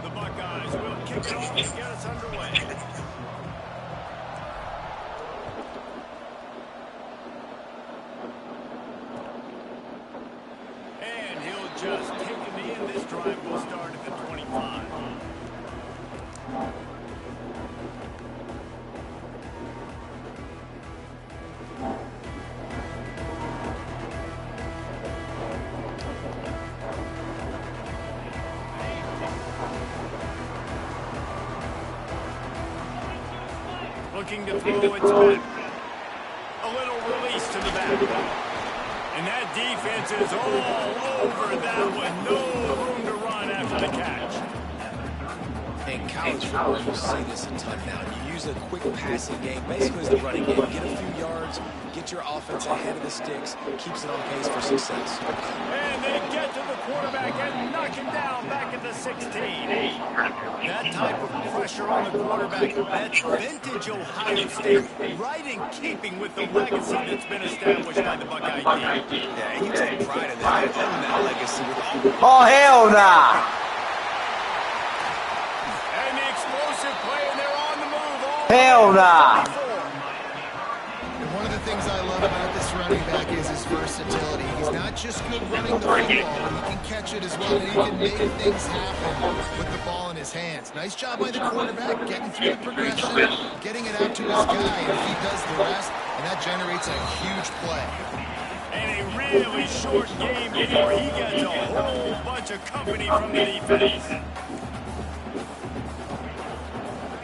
The Buckeyes will kick it off to get us underway. And he'll just take a knee, and this drive will start at the 25. Looking to throw its back. A little release to the back. And that defense is all over that one. No room to run after the catch. In college football, you see this a ton now. You use a quick passing game, basically as the running game. Get a few yards, get your offense ahead of the sticks, keeps it on pace for success. And they get to the quarterback and knock him down back at the 16. That type of pressure on the quarterback, that's vintage Ohio State, right in keeping with the legacy that's been established by the Buckeye team. Yeah, you take pride in that. They own that legacy with Oh, all... hell nah! And the explosive play, and they're on the move. Hell nah! One of the things I love about this running back is his versatility. He's not just good running the football, but he can catch it as well, and he can make things happen with the ball in his hands. Nice job by the quarterback, getting through the progression, getting it out to his guy, and he does the rest, and that generates a huge play. And a really short game before he gets a whole bunch of company from the defense.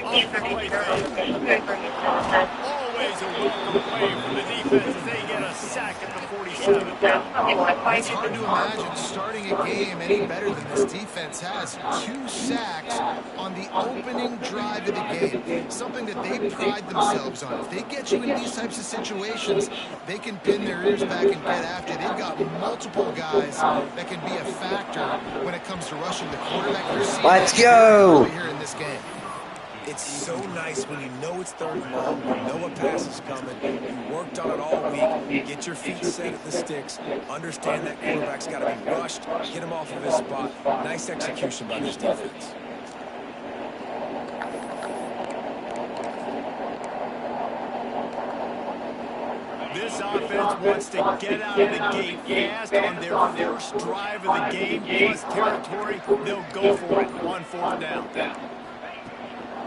Always a welcome play from the defense as they get a sack at the 47. It's hard to imagine starting a game any better than this defense has. 2 sacks on the opening drive of the game, something that they pride themselves on. If they get you in these types of situations, they can pin their ears back and get after. They've got multiple guys that can be a factor when it comes to rushing the quarterback. Let's go! Here in this game. It's so nice when you know it's third and long, you know a pass is coming, you worked on it all week, get your feet set at the sticks, understand that quarterback's got to be rushed, get him off of his spot. Nice execution by this defense. This offense wants to get out of the gate fast on their first drive of the game, plus territory. They'll go for it on 4th down.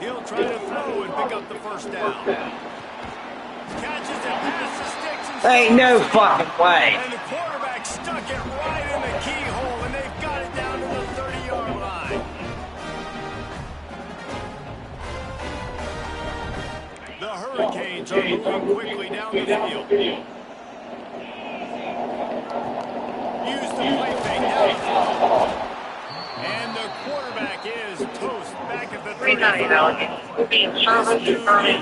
He'll try to throw and pick up the first down. Catches it past the sticks. And ain't no fucking way. And the quarterback stuck it right in the keyhole, and they've got it down to the 30-yard line. The Hurricanes are moving quickly down the field. Use the play fake now. And the quarterback is toast back at the 35. This dude is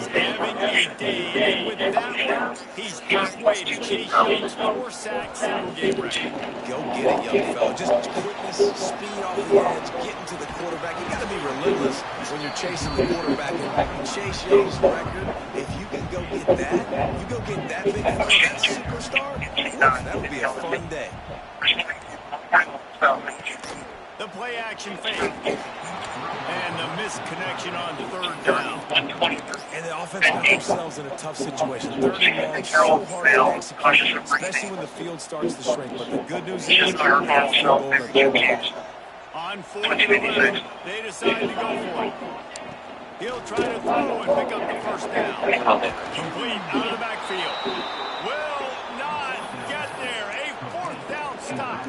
having a day, and with that one, he's halfway to Chase Young's 4 sacks single game record. Go get it, young fella. Just quickness, speed off the edge, getting to the quarterback. You got to be relentless when you're chasing the quarterback. And Chase Young's record, if you can go get that, you go get that big fella, that superstar, that would be a fun day. The play action fake. And the misconnection on 3rd down. And the offense got themselves in a tough situation. 3rd and long, so hard to execute, especially when the field starts to shrink. But the good news is, they're field goal and they're on 4th and 11, they decide to go for it. He'll try to throw and pick up the first down. Complete out of the backfield. Will not get there. A 4th down stop.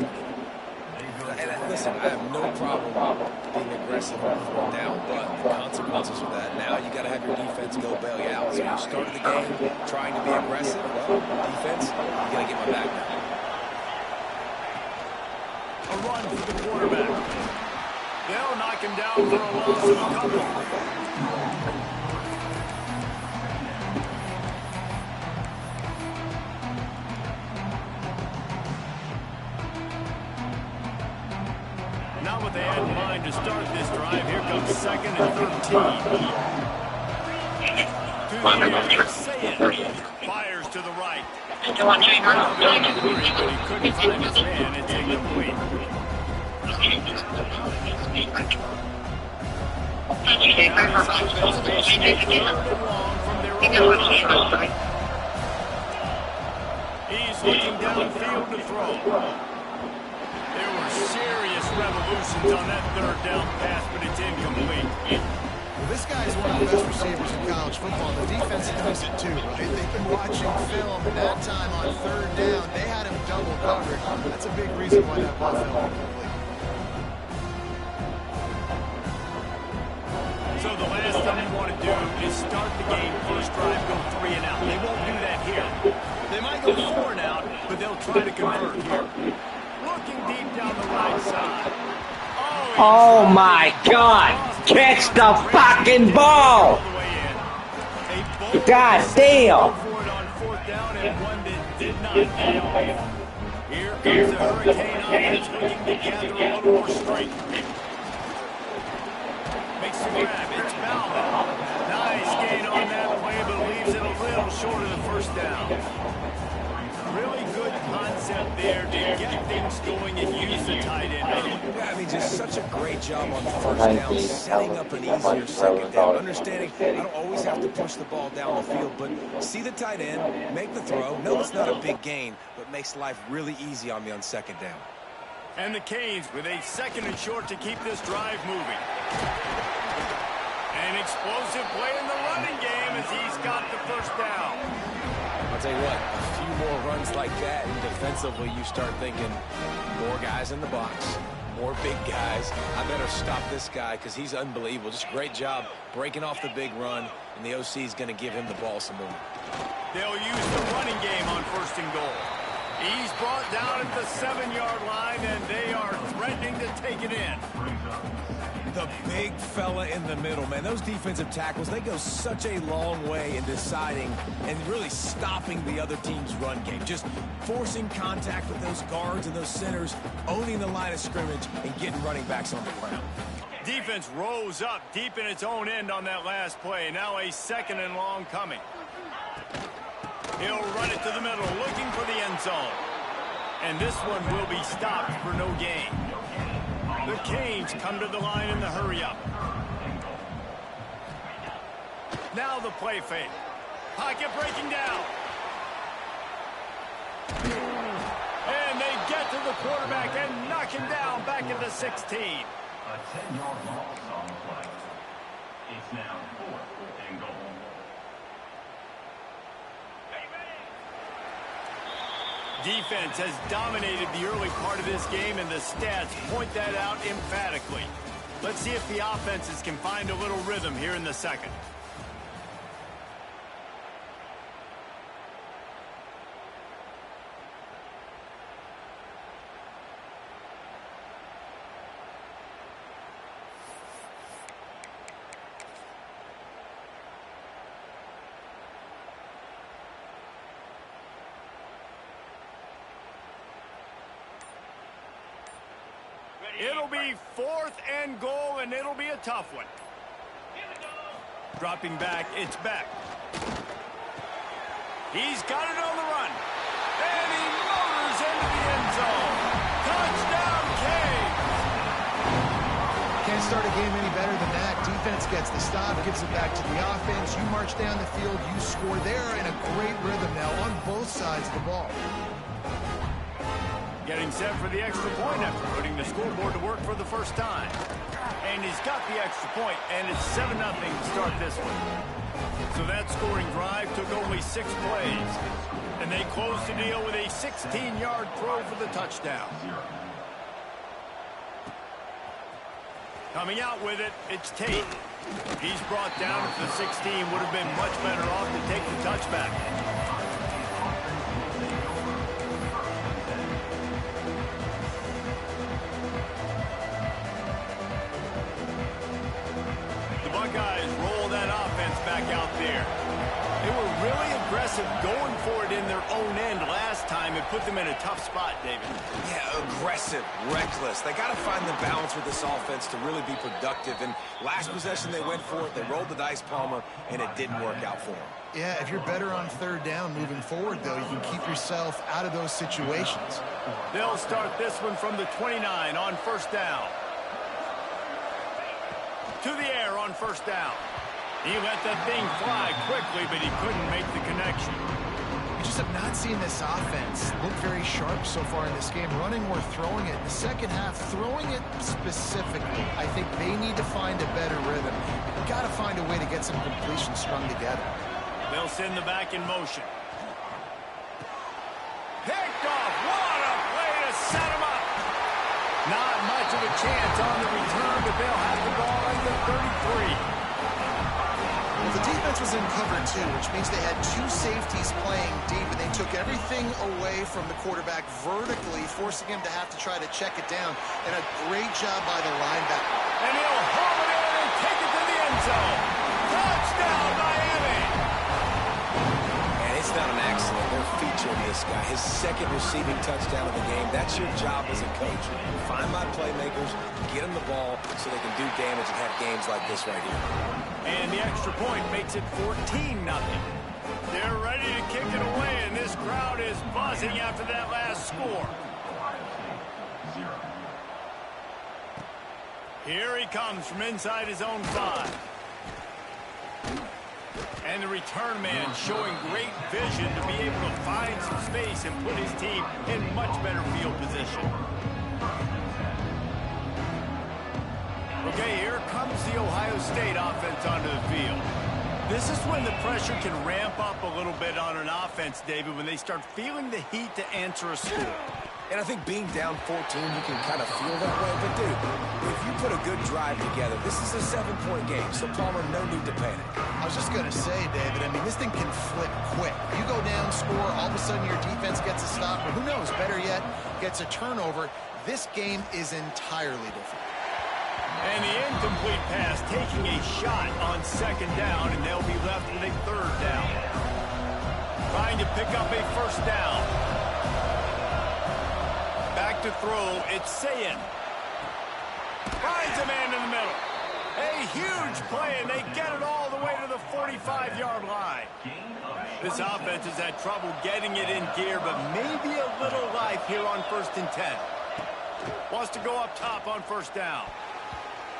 And listen, I have no problem being aggressive on 4th down, but the consequences of that, now you got to have your defense go bail you out. So you started the game trying to be aggressive. Well, defense, you got to get my back now. A run for the quarterback. They'll knock him down for a loss of a couple. Not what they had in mind to start this drive. Here comes 2nd and 13. To the air, say it. Fires to the right. But he couldn't find his man. It's incomplete. Now this offense facing a 3rd and long from their own 30. He's looking downfield to throw. There were serious revolutions on that 3rd down pass, but it's incomplete. Well, this guy is one of the best receivers in college football. The defense knows it too, right? They've been watching film, and that time on 3rd down, they had him double covered. That's a big reason why that ball fell incomplete. So the last thing you want to do is start the game, first drive, go 3 and out. They won't do that here. They might go 4 and out, but they'll try to convert here. Looking deep down the right side. Oh my God! Catch the fucking ball! God damn! Here comes the Hurricane offense looking to gather a little more strength. Makes the grab. It's Bauman. Nice gain on that play, but leaves it a little short of the 1st down. Really good concept there to get things going and use the tight end. Yeah, I mean, just such a great job on 1st down, setting up an easier 2nd down. Understanding I don't always have to push the ball down the field, but see the tight end, make the throw. No, it's not a big gain, but makes life really easy on me on 2nd down. And the Canes with a 2nd and short to keep this drive moving. An explosive play in the running game as he's got the 1st down. I'll tell you what, a few more runs like that, and defensively you start thinking more guys in the box, more big guys. I better stop this guy because he's unbelievable. Just a great job breaking off the big run, and the OC is going to give him the ball some more. They'll use the running game on 1st and goal. He's brought down at the 7-yard line, and they are threatening to take it in. The big fella in the middle, man. Those defensive tackles, they go such a long way in deciding and really stopping the other team's run game. Just forcing contact with those guards and those centers, owning the line of scrimmage, and getting running backs on the ground. Defense rose up deep in its own end on that last play. Now a 2nd and long coming. He'll run it to the middle, looking for the end zone. And this one will be stopped for no gain. The Canes come to the line in the hurry-up. Now the play fake. Pocket breaking down. And they get to the quarterback and knock him down back at the 16. A 10-yard loss on the play. It's now 4th and goal. Defense has dominated the early part of this game, and the stats point that out emphatically. Let's see if the offenses can find a little rhythm here in the 2nd. It'll be 4th and goal, and it'll be a tough one. Dropping back, it's back. He's got it on the run. And he motors into the end zone. Touchdown, Canes! Can't start a game any better than that. Defense gets the stop, gives it back to the offense. You march down the field, you score. They're in a great rhythm now on both sides of the ball. Getting set for the extra point after putting the scoreboard to work for the 1st time. And he's got the extra point, and it's 7-0 to start this one. So that scoring drive took only 6 plays. And they closed the deal with a 16-yard throw for the touchdown. Coming out with it, it's Tate. He's brought down at the 16. Would have been much better off to take the touchback. Buckeyes roll that offense back out there. They were really aggressive aggressive, going for it in their own end last time. It put them in a tough spot, David. Yeah, aggressive, reckless. They got to find the balance with this offense to really be productive. And last possession they went for it, they rolled the dice, Palmer, and it didn't work out for them. Yeah, if you're better on third down moving forward, though, you can keep yourself out of those situations. They'll start this one from the 29 on first down. To the air on first down. He let that thing fly quickly, but he couldn't make the connection. We just have not seen this offense look very sharp so far in this game, running or throwing it. In the second half, throwing it specifically, I think they need to find a better rhythm. You've got to find a way to get some completions strung together. They'll send the back in motion. Picked off. What a play to set him up. Not much of a chance on the return, but they'll have the ball at the 33. Well, the defense was in cover two, which means they had two safeties playing deep, and they took everything away from the quarterback vertically, forcing him to have to try to check it down. And a great job by the linebacker. And he'll haul it in and take it to the end zone. Touchdown, Miami! And it's not an accident. They're featuring this guy. His second receiving touchdown of the game. That's your job as a coach. Find my playmakers, get them the ball so they can do damage and have games like this right here. And the extra point makes it 14-0. They're ready to kick it away, and this crowd is buzzing after that last score. Here he comes from inside his own 5. And the return man showing great vision to be able to find some space and put his team in much better field position. Okay, here comes the Ohio State offense onto the field. This is when the pressure can ramp up a little bit on an offense, David, when they start feeling the heat to answer a score. And I think being down 14, you can kind of feel that way. But, dude, if you put a good drive together, this is a 7-point game, so, Palmer, no need to panic. I was just going to say, David, I mean, this thing can flip quick. You go down, score, all of a sudden your defense gets a stop, or who knows, better yet, gets a turnover. This game is entirely different. And the incomplete pass taking a shot on second down, and they'll be left with a third down. Trying to pick up a first down. Back to throw, it's Sayin. Finds a man in the middle. A huge play, and they get it all the way to the 45-yard line. This offense has had trouble getting it in gear, but maybe a little life here on 1st and 10. Wants to go up top on first down.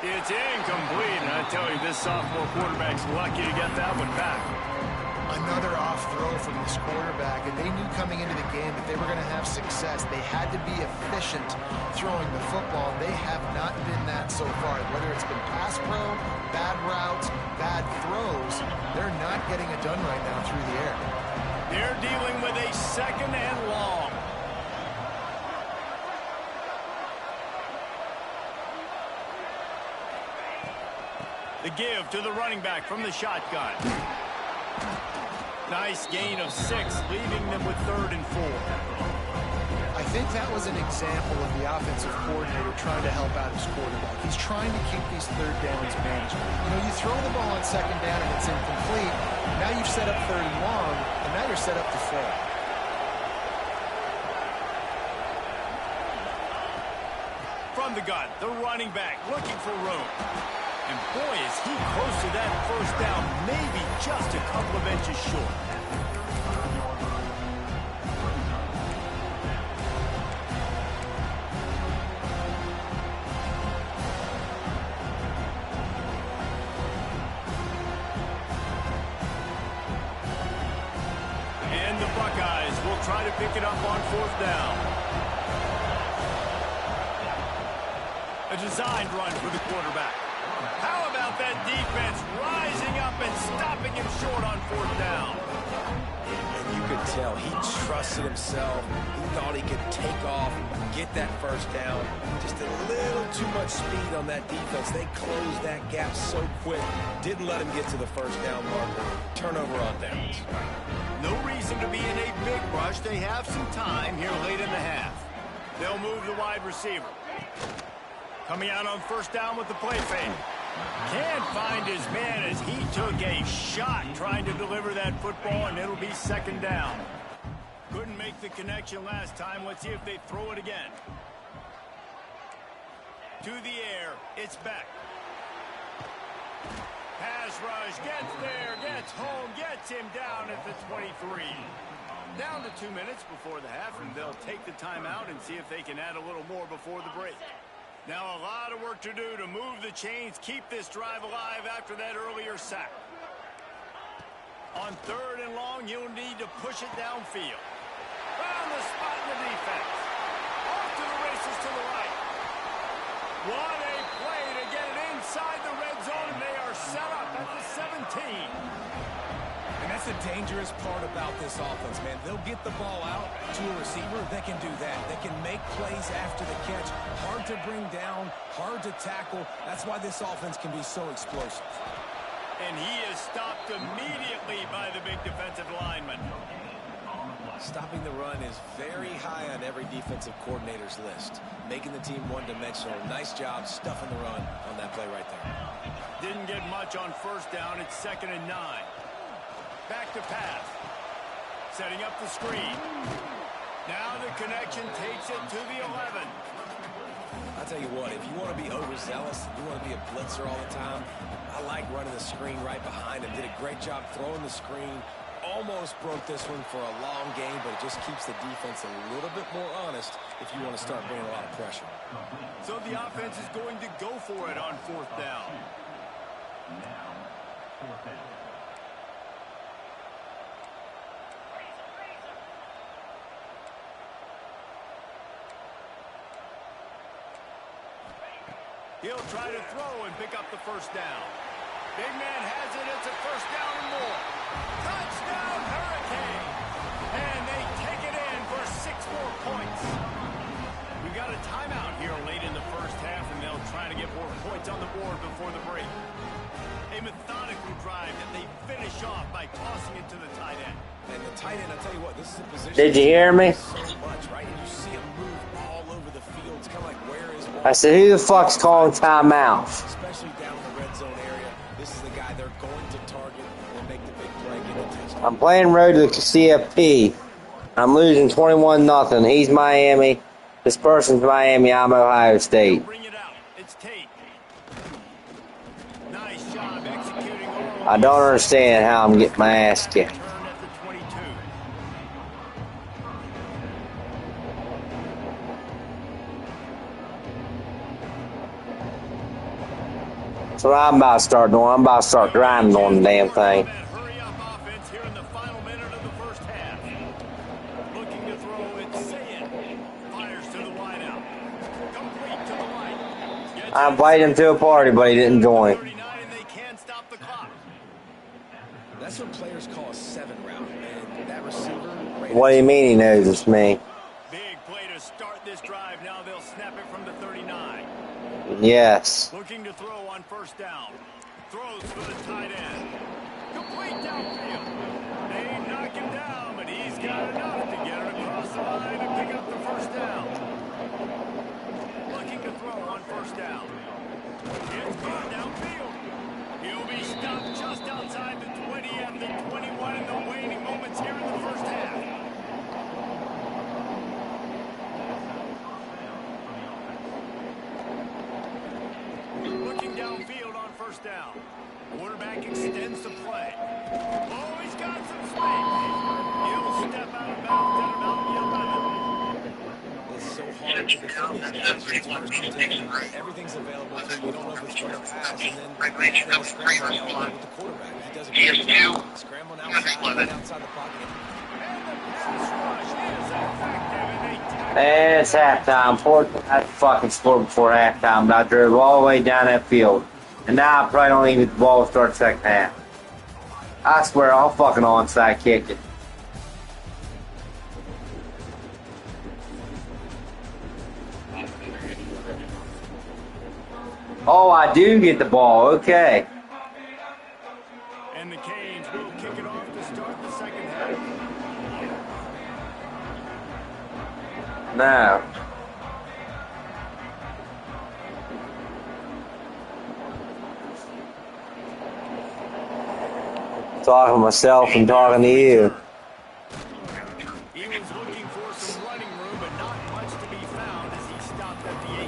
It's incomplete, and I tell you, this sophomore quarterback's lucky to get that one back. Another off throw from this quarterback, and they knew coming into the game that they were going to have success. They had to be efficient throwing the football. They have not been that so far. Whether it's been pass pro, bad routes, bad throws, they're not getting it done right now through the air. They're dealing with a second and long. The give to the running back from the shotgun. Nice gain of 6, leaving them with 3rd and 4. I think that was an example of the offensive coordinator trying to help out his quarterback. He's trying to keep these third downs manageable. You know, you throw the ball on second down and it's incomplete. Now you've set up 3rd and long, and now you're set up to fail. From the gun, the running back looking for room. And boy, is he close to that first down, maybe just a couple of inches short. And the Buckeyes will try to pick it up on 4th down. A designed run for the quarterback. How about that defense rising up and stopping him short on 4th down? And you could tell he trusted himself. He thought he could take off, get that first down. Just a little too much speed on that defense. They closed that gap so quick. Didn't let him get to the first down marker. Turnover on downs. No reason to be in a big rush. They have some time here late in the half. They'll move the wide receiver. Coming out on 1st down with the play fake. Can't find his man as he took a shot trying to deliver that football, and it'll be second down. Couldn't make the connection last time. Let's see if they throw it again. To the air, it's back. Pass rush, gets there, gets home, gets him down at the 23. Down to 2 minutes before the half, and they'll take the timeout and see if they can add a little more before the break. Now a lot of work to do to move the chains, keep this drive alive after that earlier sack. On 3rd and long, you'll need to push it downfield. Found the spot in the defense. Off to the races to the right. What a play to get it inside the red zone, and they are set up at the 17. And that's the dangerous part about this offense, man. They'll get the ball out to a receiver. They can do that. They can make plays after the catch. Hard to bring down, hard to tackle. That's why this offense can be so explosive. And he is stopped immediately by the big defensive lineman. Stopping the run is very high on every defensive coordinator's list. Making the team one-dimensional. Nice job stuffing the run on that play right there. Didn't get much on 1st down. It's 2nd and 9. Back to pass. Setting up the screen. Now the connection takes it to the 11. I'll tell you what, if you want to be overzealous, you want to be a blitzer all the time, I like running the screen right behind him. Did a great job throwing the screen. Almost broke this one for a long game, but it just keeps the defense a little bit more honest if you want to start bringing a lot of pressure. So the offense is going to go for it on 4th down. Now, 4th down. He'll try to throw and pick up the 1st down. Big man has it. It's a 1st down and more. Touchdown, Hurricane! And they take it in for 6 more points. We've got a timeout here late in the 1st half, and they'll try to get more points on the board before the break. A methodical drive that they finish off by tossing it to the tight end. And the tight end, I'll tell you what, this is a position. Did you hear me? So much, right? And you see him move all over the field. It's kind of like, where is one? I said, who the fuck's calling timeout? Especially down in the red zone area. This is the guy they're going to target and make the big play, get the touchdown. I'm playing road to Cfb. I'm losing 21-0. He's Miami. This person's Miami. I'm Ohio State. Bring it out. It's Tate. Nice job executing all. I don't understand how I'm getting my ass kicked. Turn at the 22. That's what I'm about to start doing. I'm about to start grinding on the damn thing. Hurry up offense here in the final minute of the 1st half. Looking to throw it. Saying fires to the wideout. Complete to the right. I invited him to a party, but he didn't join. 39, and they can't stop the clock. That's what players call a 7 route. And that receiver. What do you mean he knows it's me? Big play to start this drive. Now they'll snap it from the 39. Yes. Looking to throw on 1st down. Throws for the tight end. Complete downfield. They knock him down, but he's got enough to get it across the line and pick up the 1st down. Looking to throw on 1st down. It's gone downfield. He'll be stopped just outside the 20 and the 21 in the waning moments here in the 1st half. Looking downfield on 1st down. Quarterback extends the play. Oh, he's got some space. He'll step out of bounds at about the 11. It's so hard to defend these guys. It's first and 10. Everything's available to you. You don't know if it's going to pass. And then they'll scramble along with the quarterback. He does a great job scrambling outside and outside the pocket. And the pass rush is effective, and they tackle. And it's halftime. I fucking scored before halftime, but I drove all the way down that field. And now I probably don't even get the ball to start 2nd half. I swear I'll fucking onside kick it. Oh, I do get the ball. Okay. And the Canes will kick it off to start the 2nd half. No. talking to myself and talking to you. He was looking for some running room, but not much to be found as he stopped at the 18.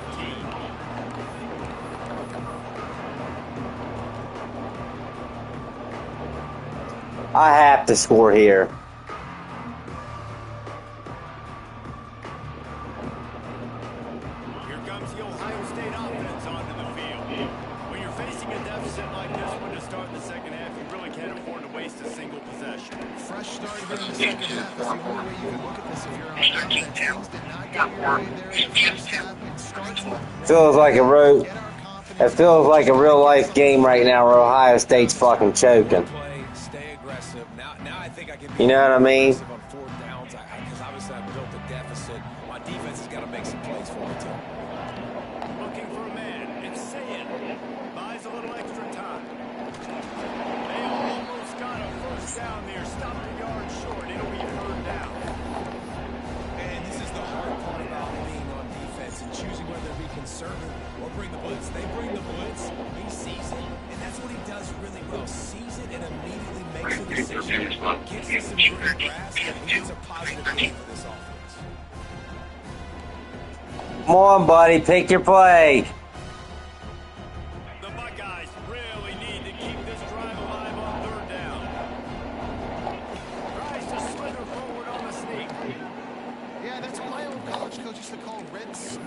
I have to score here. Here comes the Ohio State offense onto the field. When you're facing a deficit like this one to start the second half, you really can't afford to waste a single possession. Fresh start here in the second half is the only way you can look at this if you're on offense. Things did not go your way there in the first half. It starts with Feels like a road. get our confidence. It feels like a real life game right now where Ohio State's fucking choking. Play, stay aggressive. Now I think I can be You know what I mean? aggressive on fourth downs because obviously I built a deficit. My defense has got to make some plays for me too. Looking for a man. It's Sayin. Buys a little extra time. They almost got a first down there. Stopped a yard short. It'll be third down. And this is the hard part about being on defense and choosing whether to be conservative or bring the blitz. They bring the blitz. He sees it, and that's what he does really well. Sees it and immediately makes a decision. Gets us some good grasp, and gets a positive play for this offense. Come on, buddy, pick your play. The Buckeyes really need to keep this drive alive on third down. Tries to slither forward on the sneak. Yeah, that's what my old college coach used to call red sneak.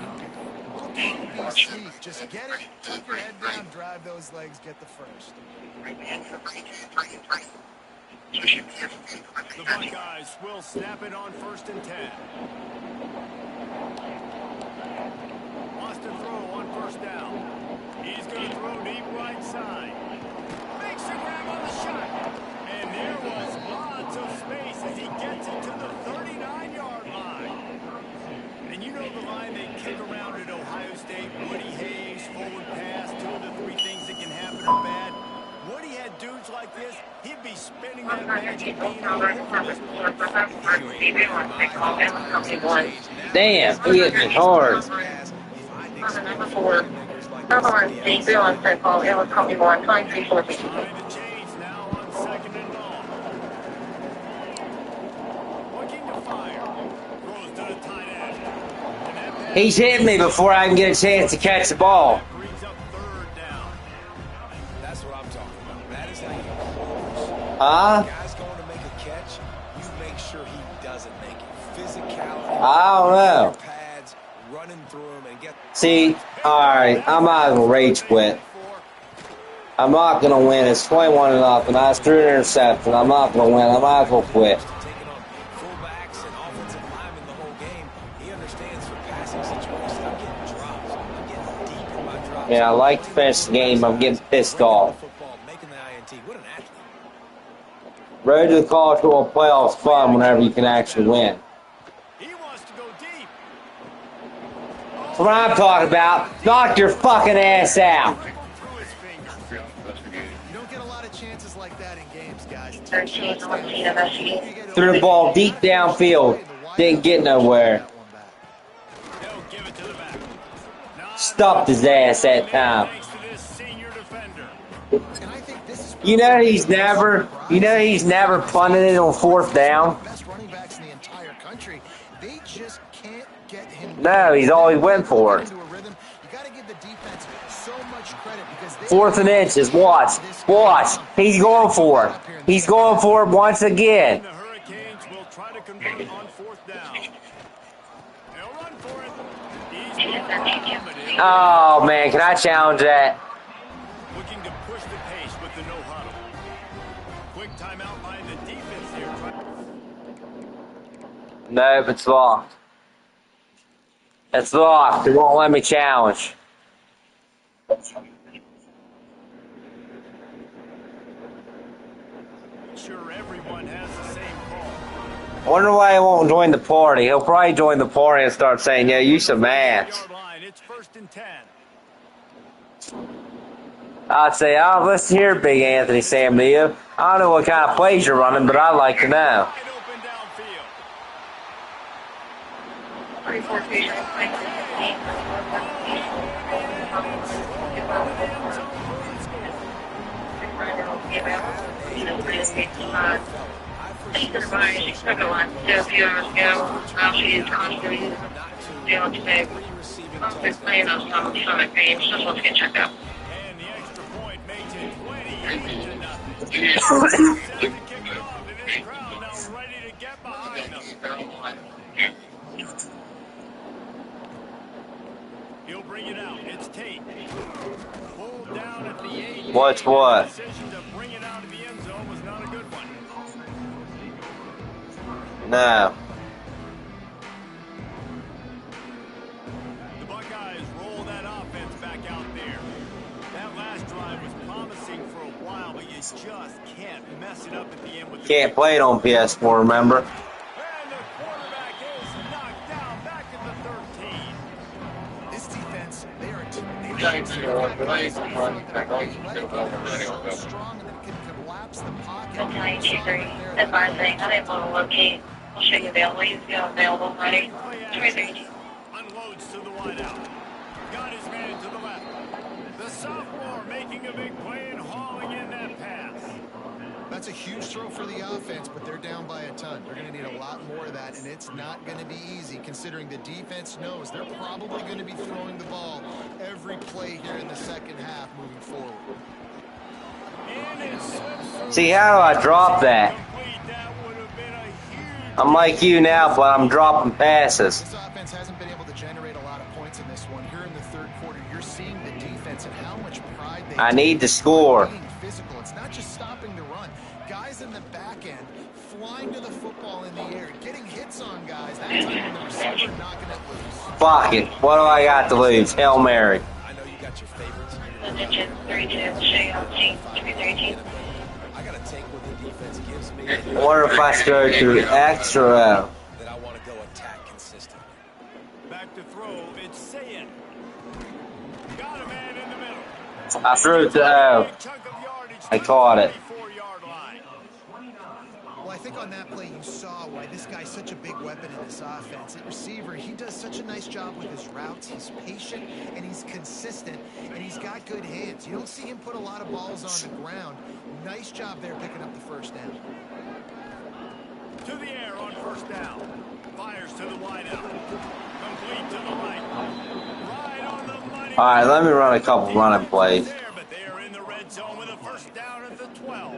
Little QB sneak. Just get it, keep your head down, drive those legs, get the first. The Buckeyes will snap it on 1st and 10. Wants to throw on 1st down. He's going to throw deep right side. Makes a grab on the shot. And there was lots of space as he gets it to the 39-yard line. And you know the line they kick around at Ohio State. Woody Hayes, forward pass, 2 of the 3 things that can happen are bad. Woody had dudes like this, he'd be spinning that magic bean all over this place. Damn, he hit me hard. Number 4. Number Steve Bill and St. Paul, Ellen Company 1, 9340. Trying to change now on 2nd and long. Looking to fire. Throws to the tight end. And that pass He's hit me before I can get a chance to catch the ball. brings up 3rd down. That's what I'm talking about. That is how you close. Huh? Guy's going to make a catch. You make sure he doesn't make it. Physicality. I don't know. Pads, running through him and get. See, alright, I might as well rage quit. I'm not going to win. It's 21-0. I threw an interception. I'm not going to win. I might as well quit. Taking on fullbacks and offensive linemen the whole game. He understands for passing situations. I'm getting drops. I'm getting deep in my drops. Yeah, I like to finish the game. I'm getting pissed off. Football, making the INT. What an athlete. Road to the college football playoffs fun whenever you can actually win. He wants to go deep. That's what I'm talking about. Knock your fucking ass out. Through his fingers. You don't get a lot of chances like that in games, guys. 13, 14 of SC. Threw the ball deep downfield. Didn't get nowhere. They'll give it to the back. Stuffed his ass that time. Thanks to this senior defender. And I think this is You know he's never punted it on 4th down. best running backs in the entire country. They just can't get him. No, he's always went for it. into a rhythm. You got to give the defense so much credit because they 4th and inches. Watch. He's going for it. He's going for it once again. The Hurricanes will try to convert on 4th down. They'll run for it. He's brought home, but he'll Oh man, can I challenge that? looking to push the pace with the no huddle. Quick timeout by the defense here. Nope, it's locked. It's locked. It won't let me challenge. Sure, everyone has the same call. Wonder why he won't join the party. He'll probably join the party and start saying, "Yeah, you some ass." Yard line. It's 1st and 10. I'd say, "Oh, listen here, Big Anthony Sam Neo. I don't know what kind of plays you're running, but I'd like to know." Wide open downfield. 34 Fusion, 1915. End zone for the score. And the extra point makes it 28-0. They're set to kick it off, and this crowd now ready to get behind them. He'll bring it out. It's Tate. Pulled down at the 8. What's what? The decision to bring it out of the end zone was not a good one. No. The Buckeyes roll that offense back out there. That last drive was promising for a while, but you just can't mess it up at the end with the Can't play it on PS4, remember? And the quarterback is knocked down back at the 13. This defense, they are strong and can collapse the pocket. Advising, unable to locate. We'll show you available. He's available, ready. 330. Unloads to the wideout. Got his man to the left. The sophomore making a big play and hauling in that pass. That's a huge throw for the offense, but they're down by a ton. They're going to need a lot more of that, and it's not going to be easy considering the defense knows they're probably going to be throwing the ball every play here in the second half moving forward. And it slips through. See, how do I drop that? Complete. That would have been a huge. I'm like you now, but I'm dropping passes. This offense hasn't been able to generate a lot of points in this one. Here in the third quarter, you're seeing the defense and how much pride they I take need to in score. being physical. It's not just stopping the run. Guys in the back end flying to the football in the air, getting hits on guys. That time when the receiver knocking it loose. Fuck it. What do I got to lose? Hail Mary. I know you got your favorites. Attention, 32, show you on scene, 313. I got to take what the defense gives me. What if I throw through extra? That I want to go attack consistently. Back to throw. It's Sayin. Got a man in the middle. I threw it to O. Big chunk of yardage I to caught the it. 34-yard line. Well, I think on that play you saw why this guy's such a big weapon in this offense. At receiver, he does such a nice job with his routes. He's patient and he's consistent and he's got good hands. You don't see him put a lot of balls on the ground. Nice job there picking up the first down. To the air on first down. Fires to the wideout. Complete to the right. Right on the money. All right, let me run a couple running plays. There, but they are in the red zone with a first down at the 12.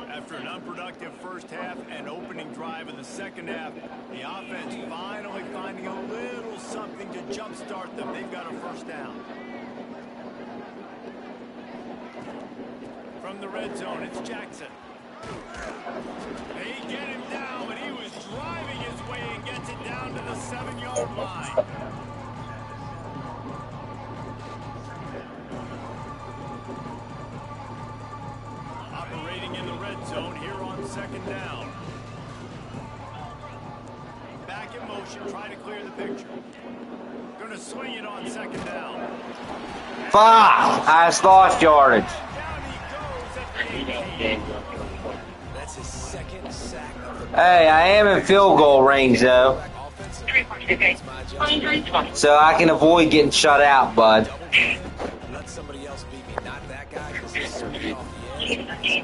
After an unproductive first half and opening drive in the second half, the offense finally finding a little something to jumpstart them. They've got a first down. From the red zone, it's Jackson. They get him down, but he was driving his way and gets it down to the 7-yard line. Operating in the red zone here on second down. Back in motion, trying to clear the picture. Going to swing it on second down. Fuck! I just lost yardage. Down he goes at the 18. That's his second sack of the Hey, I am in field goal range though, offensive. 340, so I can avoid getting shut out, bud. Let somebody else beat me, not that guy, because his speed off the edge is killing me.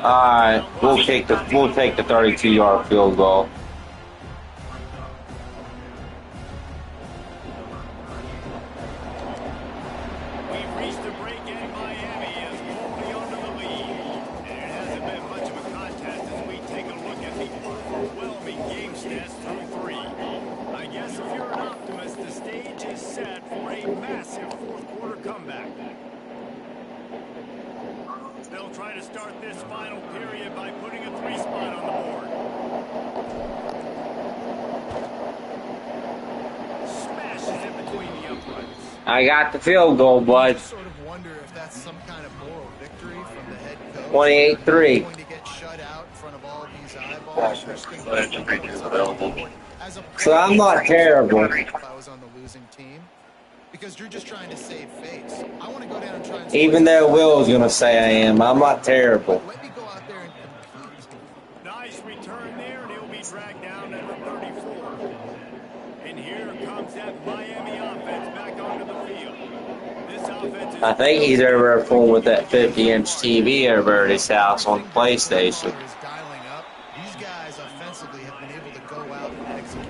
All right, we'll take the 32-yard field goal. We've reached the break and Miami is holding on to the lead. And it hasn't been much of a contest as we take a look at the overwhelming game stats through 3. I guess if you're an optimist, the stage is set for a massive fourth quarter comeback. They'll try to start this final period by putting a 3-spot on the board. Smashes it between the uprights. I got the field goal, bud. I sort of wonder if that's some kind of moral victory from the head coach. 28-3. Going to get shut out in front of all these eyeballs. As a So I'm not terrible. if I was on the losing team. because you're just trying to save face. I want to go down and try and Even though Will's gonna say I am, I'm not terrible. let me go out there and compete. Nice return there, and he'll be dragged down at the 34. And here comes that Miami offense back onto the field. This offense is I think he's over there fooling with that 50-inch TV over at his house on PlayStation. Is dialing up. These guys offensively have been able to go out and execute.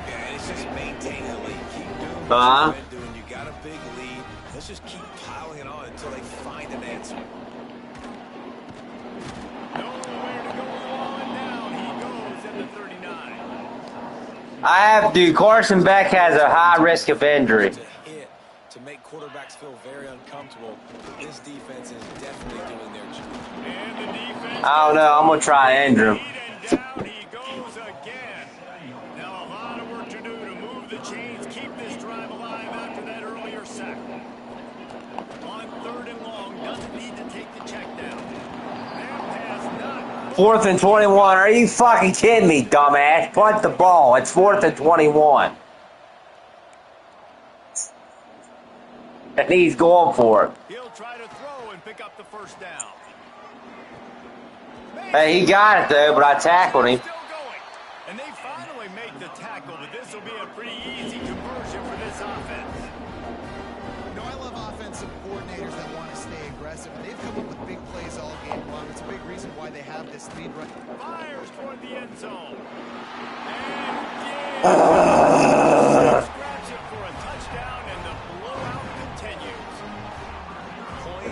Yeah, and it's just maintaining the lead. Keep doing Uh-huh. what you've been doing. You got a big lead. Let's just keep piling it on until they find an answer. nowhere to go on down. He goes at the 39. I have to. Carson Beck has a high risk of injury. To hit, to make quarterbacks feel very uncomfortable. This defense is definitely doing their job. And the defense. I don't know. I'm gonna try and injure him. And down he goes again. Now a lot of work to do to move the chains, keep this drive alive after that earlier sack. On 3rd and long, doesn't need to take the check down. That pass not. 4th and 21. Are you fucking kidding me, dumbass? Punt the ball. It's 4th and 21. And he's going for it. He'll try to throw and pick up the first down. Hey, he got it though, but I tackled him. Still going. And they finally make the tackle, but this will be a pretty easy conversion for this offense. You know, I love offensive coordinators that want to stay aggressive. And they've come up with big plays all game long. It's a big reason why they have this lead right. Fires toward the end zone. And scraps it for a touchdown, and the blowout continues.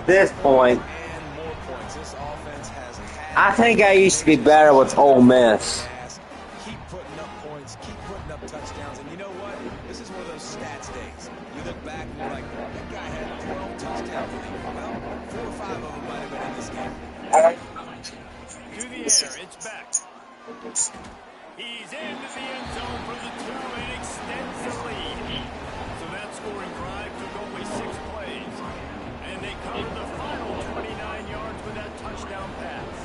At this point, And more points. This offense has had. I think I used to be better with Ole Miss. Keep putting up points, keep putting up touchdowns, and you know what? This is one of those stats days. You look back and you're like, that guy had 12 touchdowns. Well, 4 or 5 of them might have been in this game. To the air, it's back. He's into the end zone for the 2 and extends the lead. So that scoring drive took only 6 plays. And they covered the final 29 yards with that touchdown pass.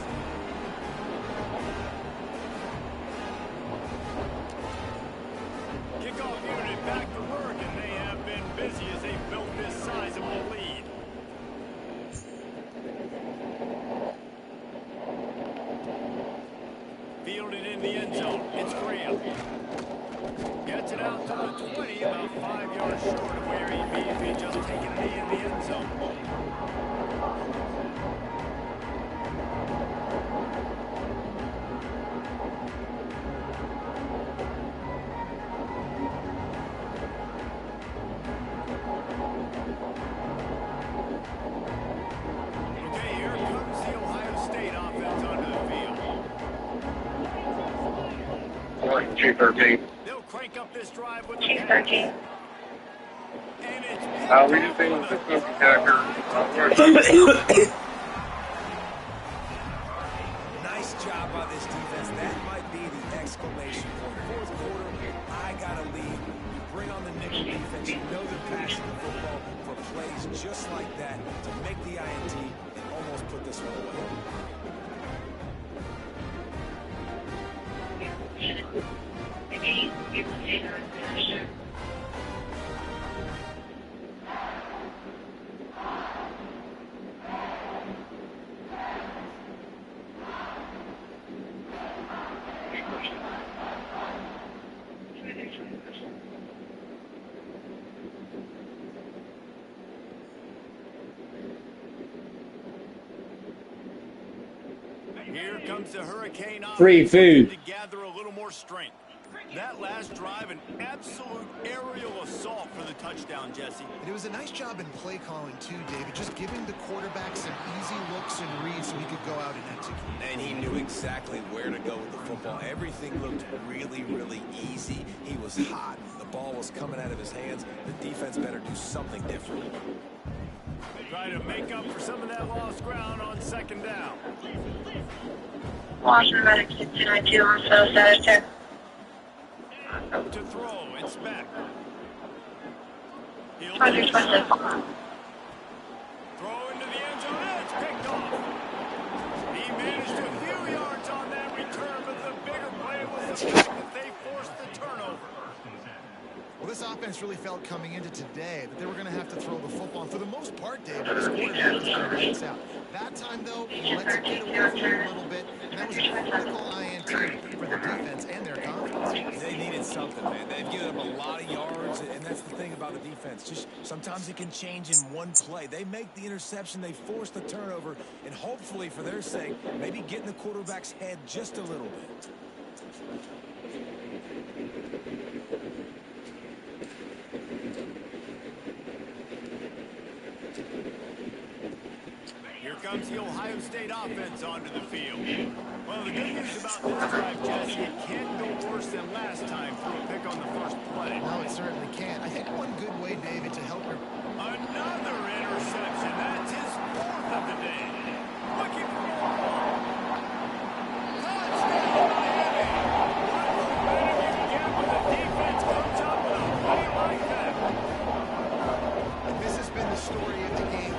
Kickoff unit back to work, and they have been busy as they built this sizable lead. Fielded in the end zone. It's Graham. Gets it out to the 20, about 5 yards short of where he'd be if he'd just taken a knee in the end zone. Okay, here comes the Ohio State offense onto the field. 213. They'll crank up this drive with the Chief pass. 13. And it's We just think this is going to be Nice job by this defense. That might be the exclamation point. 4th quarter, I got a lead. You bring on the nickel defense. You know they're passing the football for plays just like that to make the INT and almost put this one away. Here comes the Hurricane offense Free food. to gather a little more strength. That last drive, an absolute aerial assault for the touchdown, Jesse. And it was a nice job in play calling too, David, just giving the quarterback some easy looks and reads so he could go out and execute. And he knew exactly where to go with the football. Everything looked really, really easy. He was hot. The ball was coming out of his hands. The defense better do something different. Try to make up for some of that lost ground on 2nd down. Washington Medic 292 on so status. To throw, it's back. He'll Roger, take a Roger. shot. Throw into the end zone, and it's picked off. He managed a few yards on that return, but the bigger play was the fact that they forced the turnover. Well, this offense defense really felt coming into today that they were going to have to throw the football. And for the most part, David, this quarterback has been lights out. That time, though, he lets it get away from him a little bit, and that was a critical INT for the defense and their confidence. They needed something, man. They've given up a lot of yards, and that's the thing about the defense. Just sometimes it can change in one play. They make the interception, they force the turnover, and hopefully, for their sake, maybe get in the quarterback's head just a little bit. Here comes the Ohio State offense onto the field. Well, the good news about this drive, Jesse, it can't go worse than last time for a pick on the first play. No, it certainly can't. I think one good way, David, to help your... Another interception. That's his fourth of the day. Looking for more. Touchdown, Miami. What momentum you can get when the defense comes up with a play like that. And this has been the story of the game.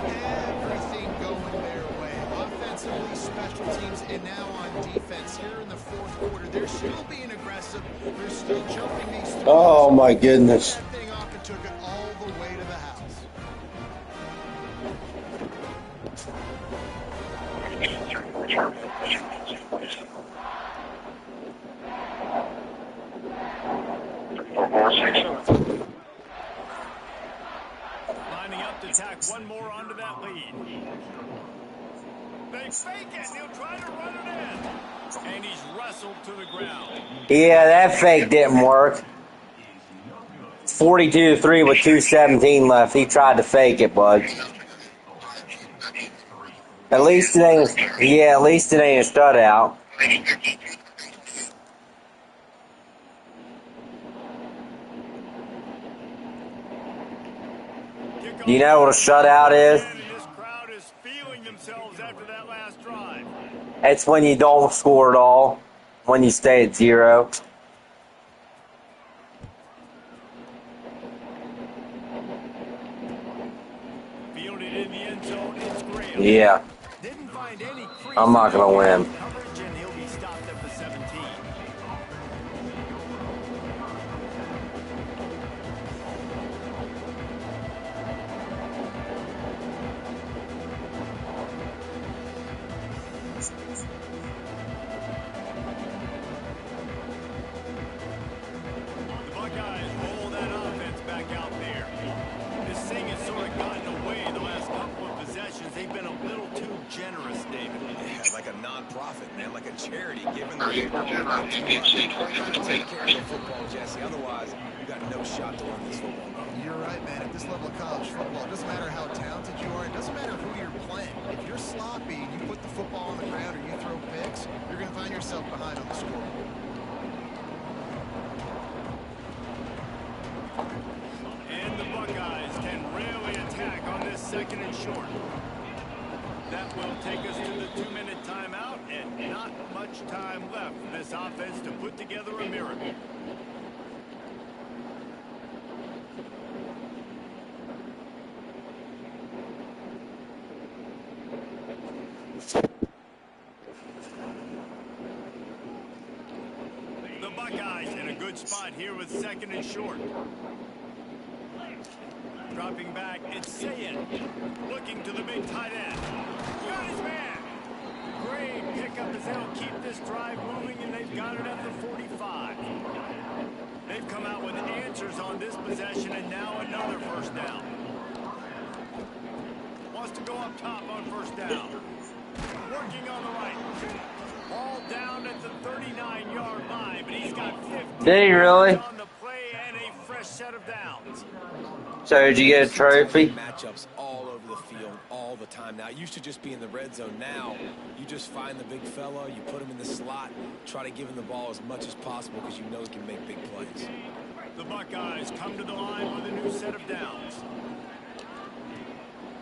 Everything going their way. Offensively, special teams, and now on defense. Here in the fourth quarter, they're still being aggressive. They're still jumping these throws. Oh, my goodness. That thing off and took it all the way to the house. Lining up to tack one more onto that lead. They fake it. He'll try to run it in. And he's wrestled to the ground. Yeah, that fake didn't work. 42-3 with 2:17 left. He tried to fake it, bud. At least it ain't. Yeah, at least it ain't a stud out. Do you know what a shutout is? This crowd is feeling themselves after that last drive. It's when you don't score at all. When you stay at 0. Fielded in the end zone, it's Graham. Yeah. Didn't find any crease. I'm not gonna win. Coverage, and he'll be stopped at the 17. The Buckeyes roll that offense back out there. This thing has sort of gotten away the last couple of possessions. They've been a little too generous, David. Yeah, like a non-profit, man, like a charity, giving the football trying to take care of the football, Jesse. Otherwise, you got no shot to win this football game. You're right, man. At this level of college football, it doesn't matter how talented you are. It doesn't matter who you're playing. If you're sloppy and you put the football on the ground or you throw picks, you're going to find yourself behind on the scoreboard. And the Buckeyes can really attack on this second and short. That will take us to the 2-minute timeout, and not much time left for this offense to put together a miracle. The Buckeyes in a good spot here with second and short. Dropping back, it's Sayed. Looking to the big tight end. Got his man. Great pickup as they'll keep this drive moving, and they've got it at the 45. They've come out with answers on this possession, and now another first down. Wants to go up top on first down. Working on the right. Ball down at the 39-yard line, but he's got 15 Did he really? on the play and a fresh set of downs. So did you get a trophy? Matchups all over the field all the time. Now, it used to just be in the red zone. Now, you just find the big fella, you put him in the slot, try to give him the ball as much as possible because you know he can make big plays. The Buckeyes come to the line with a new set of downs.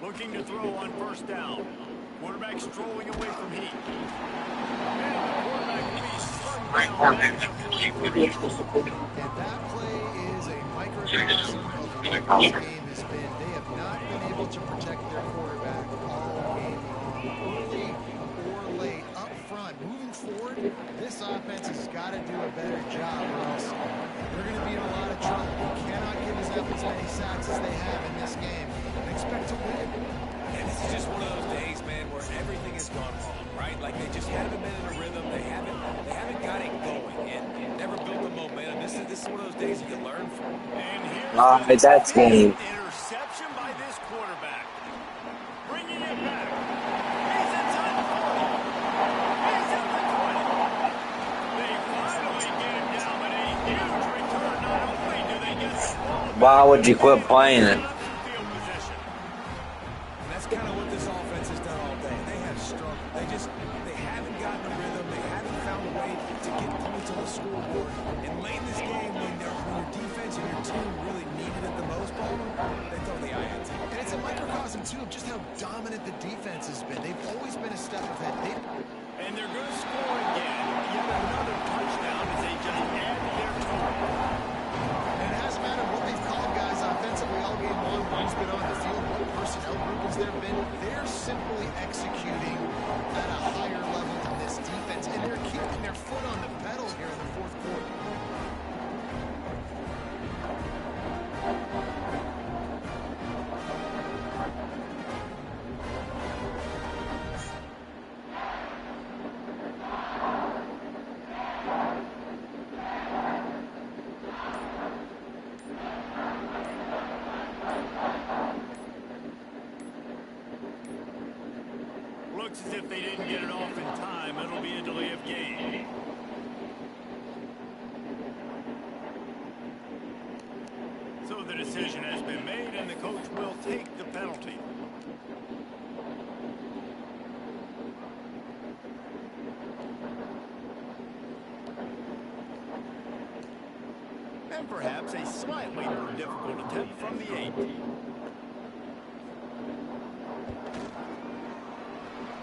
Looking to throw on first down. Quarterback strolling away from heat. And the quarterback will be slung down back at the 40. And that play is a microcosm of what this game has been. They have not been able to protect their quarterback all game long. Early or late, up front, moving forward, this offense has got to do a better job, or else they're going to be in a lot of trouble. You cannot give us as many sacks as they have in this game and expect to win. And this is just one of those days, man, where everything has gone wrong, right? Like they just haven't been in a rhythm. They haven't got it going and never built the momentum. This is one of those days that you learn from. And here's All right, that's game. interception by this quarterback. Bringing it back. He's inside the 40. He's at the 20. They finally get him down, but a huge return. Not only do they get the ball back, Why would you quit playing it? field position. And that's kind of what this offense has done all day. They have struggled. They haven't gotten a rhythm. They haven't found a way to get points on the scoreboard. And late in this game, when your defense and your team really needed it the most, they throw the INT. And it's a microcosm, too, of just how dominant the defense has been. They've always been a step ahead. And they're going to score again. Yet another touchdown as they just add to their total. And it hasn't mattered what they've called guys offensively all game long, who's been on the field, what personnel group has there been. They're simply executing at a higher level than this defense, and they're keeping their foot on the pedal here in the fourth quarter. Looks as if they didn't get it off in time. It'll be a delay of game. So the decision has been made, and the coach will take the penalty. And perhaps a slightly more difficult attempt from the 18.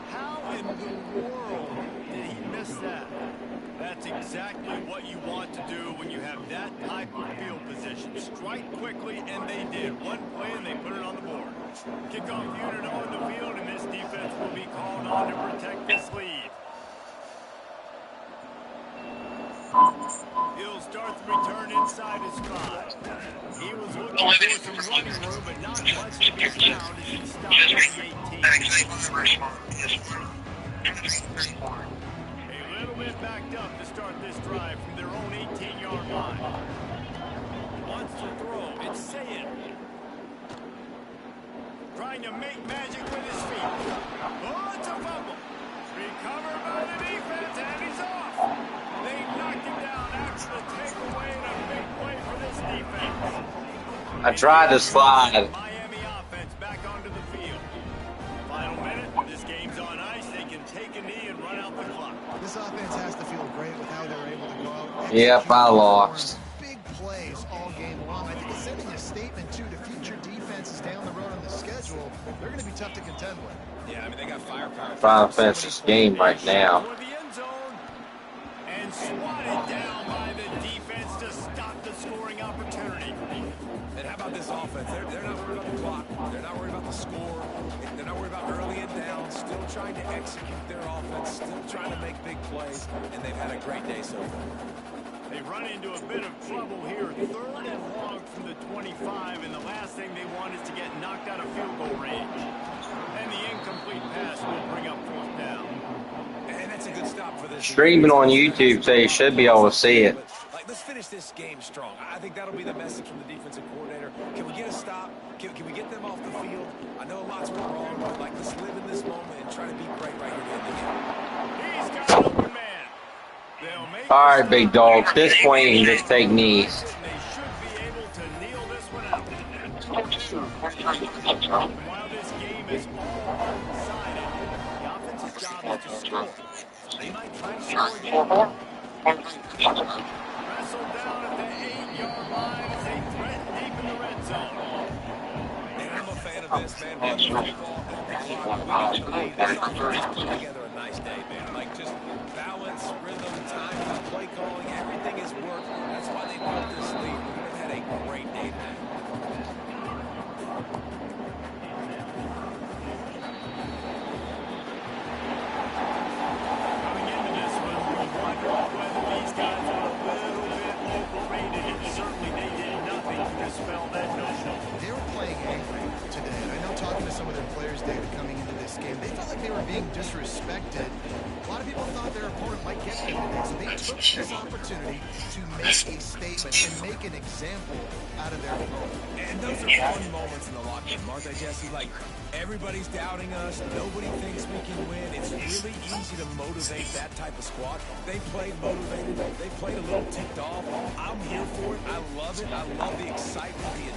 How in the world did he miss that? That's exactly what you want to do when you have that type of field position. Strike quickly, and they did. One play, and they put it on the board. Kickoff unit on the field, and this defense will be called on to protect this lead. He'll start the return inside his 5. He was looking for some running room, but not much to be found as he stopped at the 18. A little bit backed up to start this drive from their own 18-yard line. Wants to throw. It's Sayed. Trying to make magic with his feet. Oh, it's a fumble. Recovered by the defense, and he's off. They knocked him down after the takeaway, and a big play for this defense. I tried to slide. Miami offense back onto the field. Final minute. This game's on ice. They can take a knee and run out the clock. This offense has to feel great with how they're able to go out. Yep, I lost. Big plays all game long. I think it's sending a statement, too, to future defenses down the road on the schedule. They're going to be tough to contend with. Yeah, I mean, they got firepower. Final fence game right now. For the end zone. And swatted down by the defense to stop the scoring opportunity. And how about this offense? They're not worried about the clock. They're not worried about the score. They're not worried about early and down. Still trying to execute their offense. Still trying to make big plays. And they've had a great day so far. They run into a bit of trouble here. 3rd and long from the 25. And the last thing they want is to get knocked out of field goal range. And the incomplete pass will bring up 4th down. And that's a good stop for this. Streaming on YouTube, so you should be able to see it. Like, let's finish this game strong. I think that'll be the message from the defensive coordinator. Can we get a stop? Can we get them off the field? I know lots went wrong, but like, let's live in this moment and try to be great right here at the end. He's got an open man. They'll make All right, big dog. At this point, you can just take knees. They should be able to kneel this one out. And while this game is all undecided, the offensive job is to score. They might try to score again. Wrestled down at the 8-yard line as they threaten deep in the red zone. And I'm a fan of this, man. Run the football, the clock, we got the lead. This offense put together a nice day, man. Like, just balance, rhythm, timing, play calling, everything has worked. That's why they built this lead. They've had a great day today. Coming into this one, we wonder being disrespected. A lot of people thought their opponent might get them today, so they took this opportunity to make a statement and make an example out of their opponent. And those are fun moments in the locker room, aren't they, Jesse? Like, everybody's doubting us. Nobody thinks we can win. It's really easy to motivate that type of squad. They played motivated. They played a little ticked off. I'm here for it. I love it. I love the excitement, the